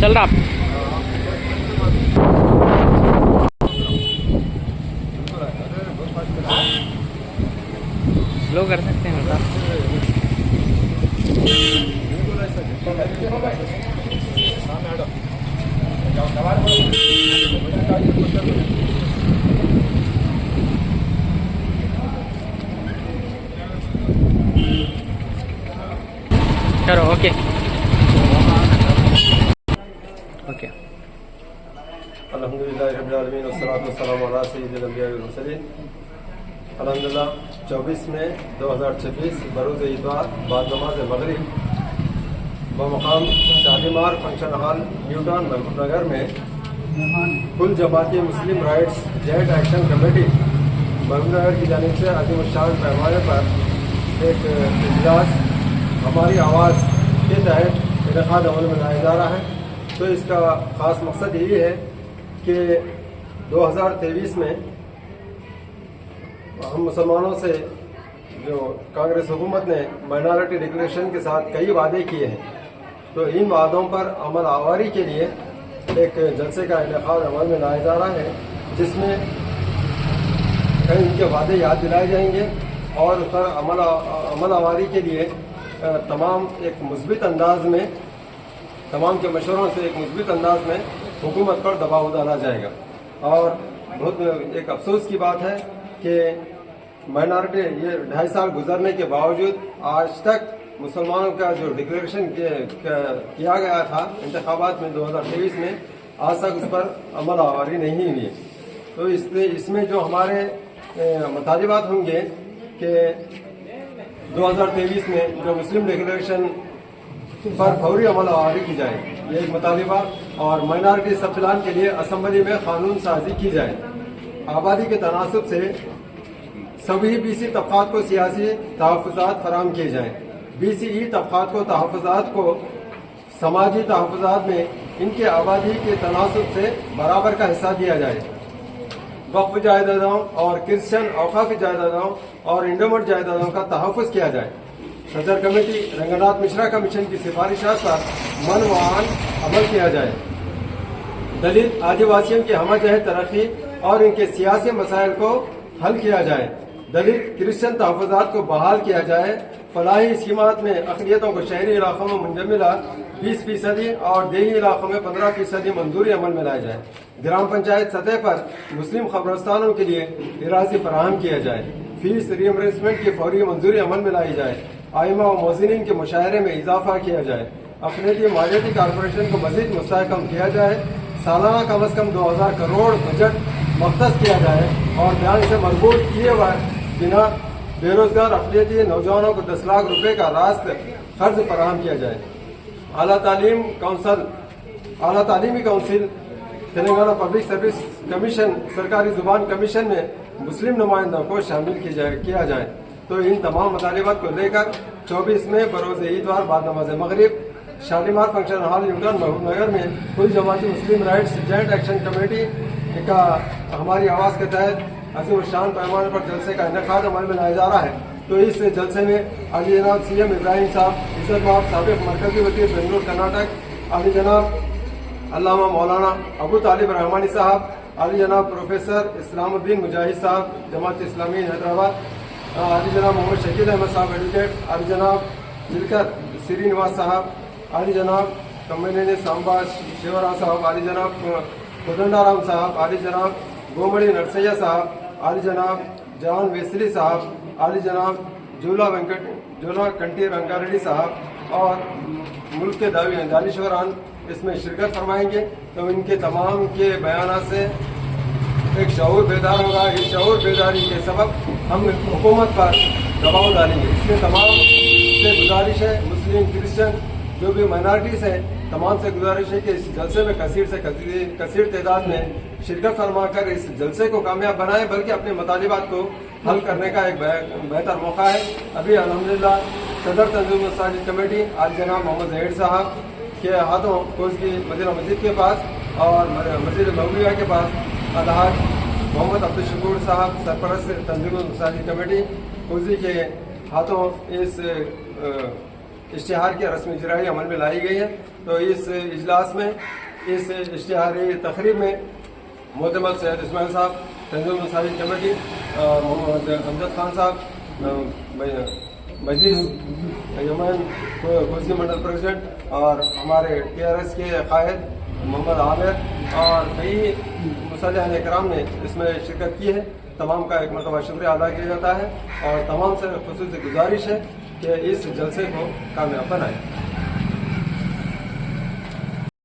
चल रहा स्लो कर सकते हैं चलो ओके ओके। अल्हम्दुलिल्लाह रब्बिल आलमीन वस्सलातु वस्सलामु अला सय्यिदिल अंबिया वल मुरसलीन। अल्हम्दुलिल्लाह 24 मई 2026 बरोज़ इतवार बाद नमाज मगरिब बमकाम शालीमार फंक्शन हॉल न्यूटाउन महबूब नगर में कुल जमाती मुस्लिम राइट्स जॉइंट एक्शन कमेटी महबूब नगर की जानिब से अज़ीम शान पैमाने पर एक इजलास हमारी आवाज़ के तहत इनेकाद अमल में लाया जा रहा है। तो इसका ख़ास मकसद यही है कि 2023 में हम मुसलमानों से जो कांग्रेस हुकूमत ने माइनॉरिटी डिक्लेरेशन के साथ कई वादे किए हैं, तो इन वादों पर अमल आवारी के लिए एक जलसे का इनेकाद अमल में लाया जा रहा है, जिसमें कई इनके वादे याद दिलाए जाएंगे और उस पर अमल आवारी के लिए तमाम एक मुस्बित अंदाज में तमाम के मशवरों से एक मुस्बित अंदाज में हुकूमत पर दबाव डाला जाएगा। और बहुत एक अफसोस की बात है कि माइनॉरिटी ये 2.5 साल गुजरने के बावजूद आज तक मुसलमानों का जो डिक्लेरेशन किया गया था इंतखाबात में 2023 में, आज तक उस पर अमल आवारी नहीं हुई है। तो इसमें जो हमारे मुतालिबात होंगे कि 2023 में जो मुस्लिम डिक्लेरेशन पर फौरी अमल आवारी की जाए, ये एक मुतालिबा। और माइनॉरिटी सब प्लान के लिए असम्बली में कानून साजी की जाए। आबादी के तनासब से सभी BC तबक़ात को सियासी तहफ़्फ़ुज़ात फराहम किए जाएँ। BCE तबक़ात को तहफ़्फ़ुज़ात को समाजी तहफ़्फ़ुज़ात में इनके आबादी के तनासब से बराबर का हिस्सा दिया जाए। वक्फ जायदादों और क्रिश्चियन औक़ाफ़ी जायदादों और इंडोमेंट जायदादों का तहफ़्फ़ुज़ किया जाए। सदर कमेटी रंगनाथ मिश्रा कमीशन की सिफारिशात पर मनवान अमल किया जाए। दलित आदिवासियों की हमजहत तरक्की और इनके सियासी मसाइल को हल किया जाए। दलित क्रिश्चियन तहफ़्फ़ुज़ात को बहाल किया जाए। फलाही स्कीमात में अक़लियतों को शहरी इलाक़ों में मुंजमिला 20% और देही इलाक़ों में 15% मंजूरी अमल में लाया जाए। ग्राम पंचायत सतह पर मुस्लिम ख़बरस्तानों के लिए इराज़ी फराहम किया जाए। फीस रीइंबर्समेंट की फौरी मंजूरी अमल में लाई जाए। आइमा व मोज़िनीन के मुशायरे में इजाफा किया जाए। अक़लियती मालियाती कॉरपोरेशन को मज़ीद मुस्तहकम किया जाए। सालाना कम अज़ कम 2000 करोड़ बजट मख्तस किया जाए और बयान से मरबूत किए हुए बिना बेरोजगार अक़लियती नौजवानों को 10 लाख रुपए का रास्त खर्च फराहम किया जाए। आला तालीमी council Telangana public service commission सरकारी जुबान कमीशन में मुस्लिम नुमाइंदों को शामिल किया जाए। तो इन तमाम मुतालिबात को लेकर 24 में बरोज़ इतवार बाद नमाज मगरिब शालीमार फंक्शन हॉल न्यूटाउन महबूब नगर में कुल जमाती मुस्लिम राइट्स जॉइंट एक्शन कमेटी का हमारी आवाज़ के तहत अज़ीम शान पैमाने पर जलसे का इनेकाद अमल में लाया जा रहा है। तो इस जलसे में अली जनाब CM इब्राहिम साहब, इज़्ज़त माब साबिक़ मरकज़ी वज़ीर बेंगलुरु कर्नाटक, अली जनाब अल्लामा मौलाना अबू तालिब रहमानी साहब, अली जनाब प्रोफेसर इस्लामुद्दीन मुजाहिद साहब जमात इस्लामी हैदराबाद, अली जनाब मोहम्मद शकील अहमद साहब एडवोकेट, अली जनाब जिलकर श्रीनिवास साहब, अली जनाब कम्बेने सांबा शिवराम साहब, अली जनाब कोदंडाराम साहब, अली जनाब गोमड़ी नरसैया साहब, अली जनाब जवान वेसली साहब, अली जनाब जूला कंटी रंगारेड्डी साहब और मुल्क के दानिशवरान इसमें शिरकत फरमाएंगे। तो इनके तमाम के बयान से एक शऊर बेदार होगा। इस शऊर बेदारी के सबब हम हुकूमत पर दबाव डालेंगे। इसलिए तमाम से गुजारिश है, मुस्लिम क्रिश्चियन जो भी माइनॉरिटीज़ हैं, तमाम से गुजारिश है कि इस जलसे में कसीर तादाद में शिरकत फरमा कर इस जलसे को कामयाब बनाएं, बल्कि अपने मतालिबात को हल करने का एक बेहतर मौका है। अभी अल्हम्दुलिल्लाह सदर तंजीम मसाजिद कमेटी आज जनाब मोहम्मद जहीर साहब के हाथों कोसगी मदीना मस्जिद के पास और मस्जिद नबविया के पास अलहाज मोहम्मद अब्दुल शकूर साहब सरपरस्त तंजीम मसाजिद कमेटी कोसगी के हाथों इस इश्तिहार की रस्मी इजराई अमल में लाई गई है। तो इस इजलास में इस इश्तिहारी तकरीब में मोहतमद सैयद इस्माइल साहब तंजीम मसाजिद कमेटी, मोहम्मद अमजद खान साहब मजलिस यमन कोसगी मंडल प्रेसिडेंट और हमारे TRS के कायद मोहम्मद आमिर और कई मुसल्लिहान इकराम ने इसमें शिरकत की है। तमाम का एक मरतबा शुक्रिया अदा किया जाता है और तमाम से खुसूसी गुजारिश है कि इस जलसे को कामयाब बनाएं।